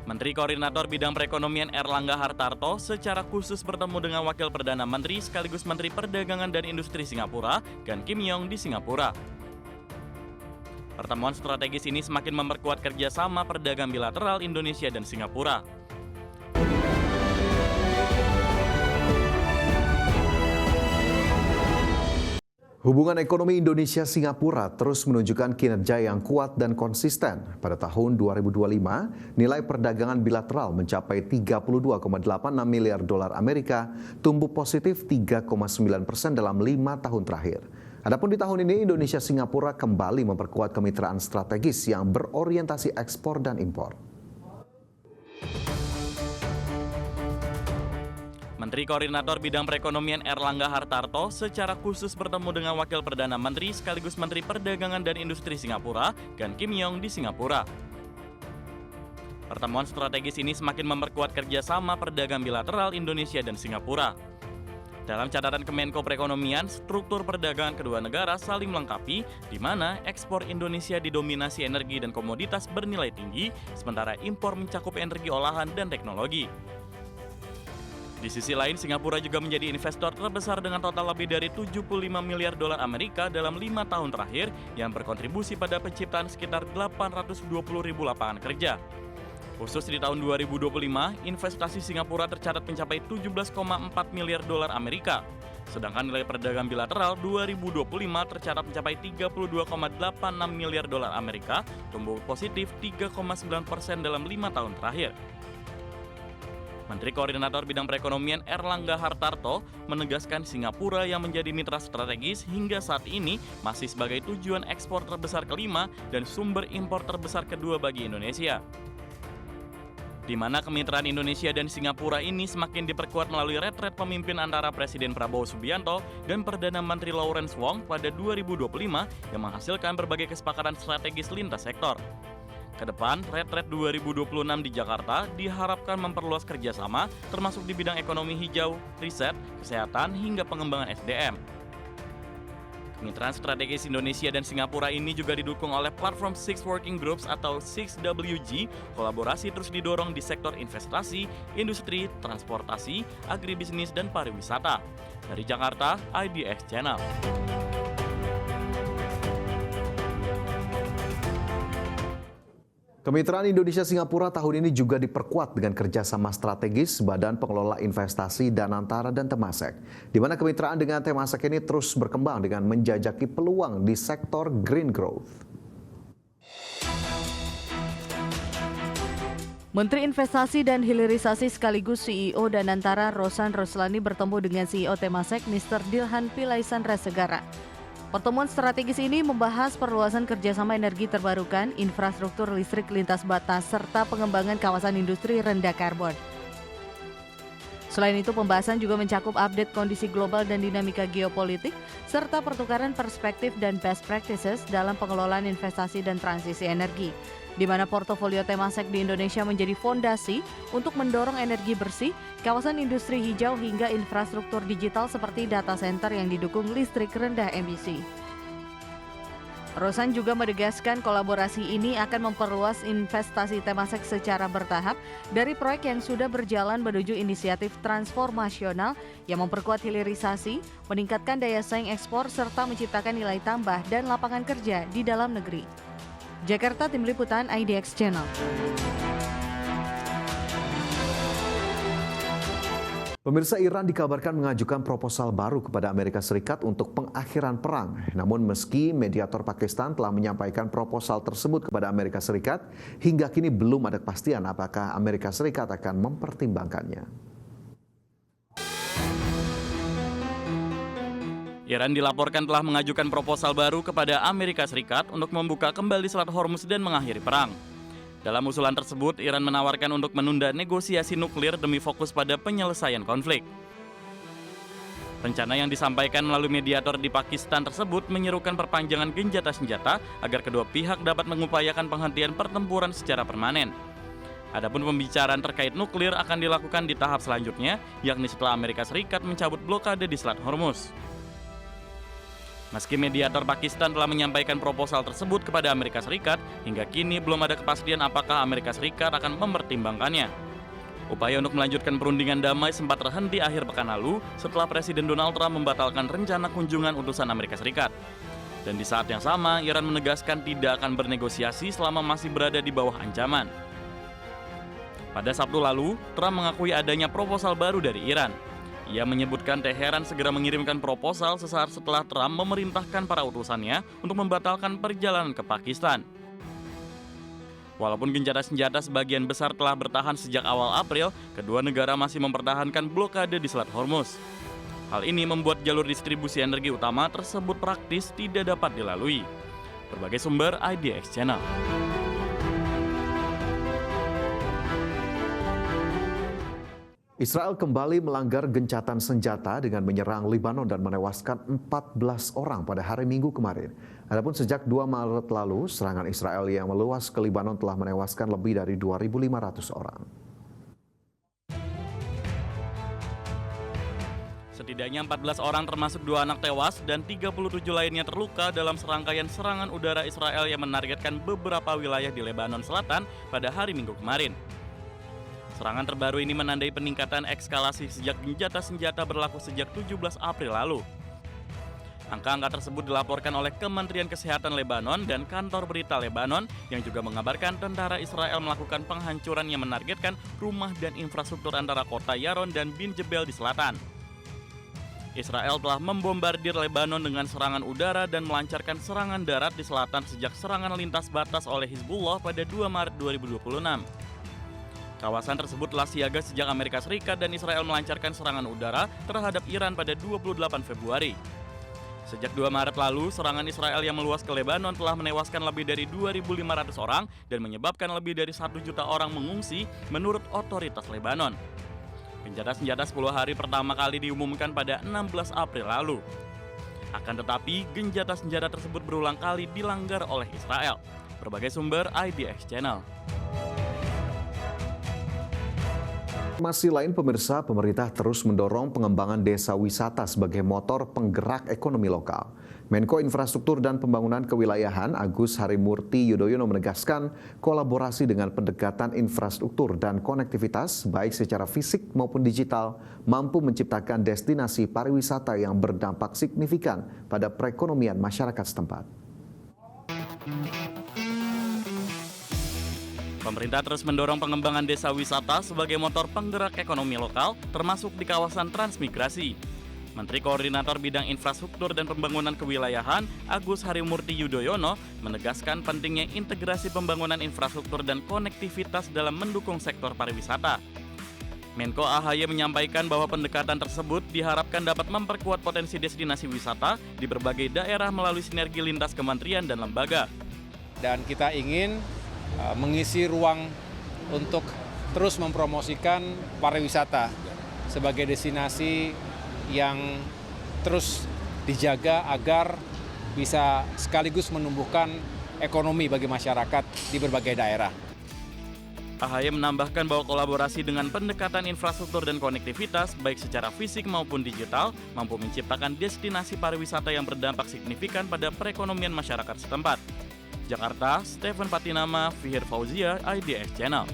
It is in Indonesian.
Menteri Koordinator Bidang Perekonomian Erlangga Hartarto secara khusus bertemu dengan Wakil Perdana Menteri sekaligus Menteri Perdagangan dan Industri Singapura, Gan Kim Yong di Singapura. Pertemuan strategis ini semakin memperkuat kerjasama perdagangan bilateral Indonesia dan Singapura. Hubungan ekonomi Indonesia-Singapura terus menunjukkan kinerja yang kuat dan konsisten. Pada tahun 2025, nilai perdagangan bilateral mencapai 32,86 miliar dolar Amerika, tumbuh positif 3,9% dalam 5 tahun terakhir. Adapun di tahun ini, Indonesia-Singapura kembali memperkuat kemitraan strategis yang berorientasi ekspor dan impor. Menteri Koordinator Bidang Perekonomian Erlangga Hartarto secara khusus bertemu dengan Wakil Perdana Menteri sekaligus Menteri Perdagangan dan Industri Singapura, Gan Kim Yong di Singapura. Pertemuan strategis ini semakin memperkuat kerjasama perdagangan bilateral Indonesia dan Singapura. Dalam catatan Kemenko Perekonomian, struktur perdagangan kedua negara saling melengkapi, di mana ekspor Indonesia didominasi energi dan komoditas bernilai tinggi, sementara impor mencakup energi olahan dan teknologi. Di sisi lain, Singapura juga menjadi investor terbesar dengan total lebih dari 75 miliar dolar Amerika dalam 5 tahun terakhir yang berkontribusi pada penciptaan sekitar 820 ribu lapangan kerja. Khusus di tahun 2025, investasi Singapura tercatat mencapai 17,4 miliar dolar Amerika. Sedangkan nilai perdagangan bilateral 2025 tercatat mencapai 32,86 miliar dolar Amerika, tumbuh positif 3,9% dalam 5 tahun terakhir. Menteri Koordinator Bidang Perekonomian Erlangga Hartarto menegaskan Singapura yang menjadi mitra strategis hingga saat ini masih sebagai tujuan ekspor terbesar kelima dan sumber impor terbesar kedua bagi Indonesia. Di mana kemitraan Indonesia dan Singapura ini semakin diperkuat melalui retret pemimpin antara Presiden Prabowo Subianto dan Perdana Menteri Lawrence Wong pada 2025 yang menghasilkan berbagai kesepakatan strategis lintas sektor. Kedepan, retret 2026 di Jakarta diharapkan memperluas kerjasama termasuk di bidang ekonomi hijau, riset, kesehatan, hingga pengembangan SDM. Kemitraan strategis Indonesia dan Singapura ini juga didukung oleh platform Six Working Groups atau 6WG. Kolaborasi terus didorong di sektor investasi, industri, transportasi, agribisnis, dan pariwisata. Dari Jakarta, IDX Channel. Kemitraan Indonesia-Singapura tahun ini juga diperkuat dengan kerjasama strategis Badan Pengelola Investasi Danantara dan Temasek, di mana kemitraan dengan Temasek ini terus berkembang dengan menjajaki peluang di sektor green growth. Menteri Investasi dan Hilirisasi sekaligus CEO Danantara Rosan Roslani bertemu dengan CEO Temasek Mr. Dilhan Pilaisan Resegara. Pertemuan strategis ini membahas perluasan kerjasama energi terbarukan, infrastruktur listrik lintas batas, serta pengembangan kawasan industri rendah karbon. Selain itu, pembahasan juga mencakup update kondisi global dan dinamika geopolitik, serta pertukaran perspektif dan best practices dalam pengelolaan investasi dan transisi energi, di mana portofolio Temasek di Indonesia menjadi fondasi untuk mendorong energi bersih, kawasan industri hijau hingga infrastruktur digital seperti data center yang didukung listrik rendah emisi. Rosan juga menegaskan kolaborasi ini akan memperluas investasi Temasek secara bertahap dari proyek yang sudah berjalan menuju inisiatif transformasional yang memperkuat hilirisasi, meningkatkan daya saing ekspor, serta menciptakan nilai tambah dan lapangan kerja di dalam negeri. Jakarta, Tim Liputan IDX Channel. Pemirsa, Iran dikabarkan mengajukan proposal baru kepada Amerika Serikat untuk pengakhiran perang. Namun meski mediator Pakistan telah menyampaikan proposal tersebut kepada Amerika Serikat, hingga kini belum ada kepastian apakah Amerika Serikat akan mempertimbangkannya. Iran dilaporkan telah mengajukan proposal baru kepada Amerika Serikat untuk membuka kembali Selat Hormuz dan mengakhiri perang. Dalam usulan tersebut, Iran menawarkan untuk menunda negosiasi nuklir demi fokus pada penyelesaian konflik. Rencana yang disampaikan melalui mediator di Pakistan tersebut menyerukan perpanjangan gencatan senjata agar kedua pihak dapat mengupayakan penghentian pertempuran secara permanen. Adapun pembicaraan terkait nuklir akan dilakukan di tahap selanjutnya, yakni setelah Amerika Serikat mencabut blokade di Selat Hormuz. Meski mediator Pakistan telah menyampaikan proposal tersebut kepada Amerika Serikat, hingga kini belum ada kepastian apakah Amerika Serikat akan mempertimbangkannya. Upaya untuk melanjutkan perundingan damai sempat terhenti akhir pekan lalu setelah Presiden Donald Trump membatalkan rencana kunjungan utusan Amerika Serikat. Dan di saat yang sama, Iran menegaskan tidak akan bernegosiasi selama masih berada di bawah ancaman. Pada Sabtu lalu, Trump mengakui adanya proposal baru dari Iran. Ia menyebutkan Teheran segera mengirimkan proposal sesaat setelah Trump memerintahkan para utusannya untuk membatalkan perjalanan ke Pakistan. Walaupun gencatan senjata sebagian besar telah bertahan sejak awal April, kedua negara masih mempertahankan blokade di Selat Hormuz. Hal ini membuat jalur distribusi energi utama tersebut praktis tidak dapat dilalui. Berbagai sumber IDX Channel. Israel kembali melanggar gencatan senjata dengan menyerang Lebanon dan menewaskan 14 orang pada hari Minggu kemarin. Adapun sejak 2 Maret lalu, serangan Israel yang meluas ke Lebanon telah menewaskan lebih dari 2.500 orang. Setidaknya 14 orang termasuk 2 anak tewas dan 37 lainnya terluka dalam serangkaian serangan udara Israel yang menargetkan beberapa wilayah di Lebanon Selatan pada hari Minggu kemarin. Serangan terbaru ini menandai peningkatan eskalasi sejak gencatan senjata berlaku sejak 17 April lalu. Angka-angka tersebut dilaporkan oleh Kementerian Kesehatan Lebanon dan Kantor Berita Lebanon yang juga mengabarkan tentara Israel melakukan penghancuran yang menargetkan rumah dan infrastruktur antara kota Yaron dan Bin Jebel di selatan. Israel telah membombardir Lebanon dengan serangan udara dan melancarkan serangan darat di selatan sejak serangan lintas batas oleh Hizbullah pada 2 Maret 2026. Kawasan tersebut telah siaga sejak Amerika Serikat dan Israel melancarkan serangan udara terhadap Iran pada 28 Februari. Sejak 2 Maret lalu, serangan Israel yang meluas ke Lebanon telah menewaskan lebih dari 2.500 orang dan menyebabkan lebih dari 1 juta orang mengungsi menurut otoritas Lebanon. Gencatan senjata 10 hari pertama kali diumumkan pada 16 April lalu. Akan tetapi, gencatan senjata tersebut berulang kali dilanggar oleh Israel. Berbagai sumber IDX Channel. Informasi lain pemirsa, pemerintah terus mendorong pengembangan desa wisata sebagai motor penggerak ekonomi lokal. Menko Infrastruktur dan Pembangunan Kewilayahan Agus Harimurti Yudhoyono menegaskan kolaborasi dengan pendekatan infrastruktur dan konektivitas baik secara fisik maupun digital mampu menciptakan destinasi pariwisata yang berdampak signifikan pada perekonomian masyarakat setempat. Pemerintah terus mendorong pengembangan desa wisata sebagai motor penggerak ekonomi lokal, termasuk di kawasan transmigrasi. Menteri Koordinator Bidang Infrastruktur dan Pembangunan Kewilayahan, Agus Harimurti Yudhoyono, menegaskan pentingnya integrasi pembangunan infrastruktur dan konektivitas dalam mendukung sektor pariwisata. Menko AHY menyampaikan bahwa pendekatan tersebut diharapkan dapat memperkuat potensi destinasi wisata di berbagai daerah melalui sinergi lintas kementerian dan lembaga. Dan kita ingin mengisi ruang untuk terus mempromosikan pariwisata sebagai destinasi yang terus dijaga agar bisa sekaligus menumbuhkan ekonomi bagi masyarakat di berbagai daerah. AHY menambahkan bahwa kolaborasi dengan pendekatan infrastruktur dan konektivitas baik secara fisik maupun digital mampu menciptakan destinasi pariwisata yang berdampak signifikan pada perekonomian masyarakat setempat. Jakarta, Stephen Patinama, Fihir Fauzia, IDX Channel.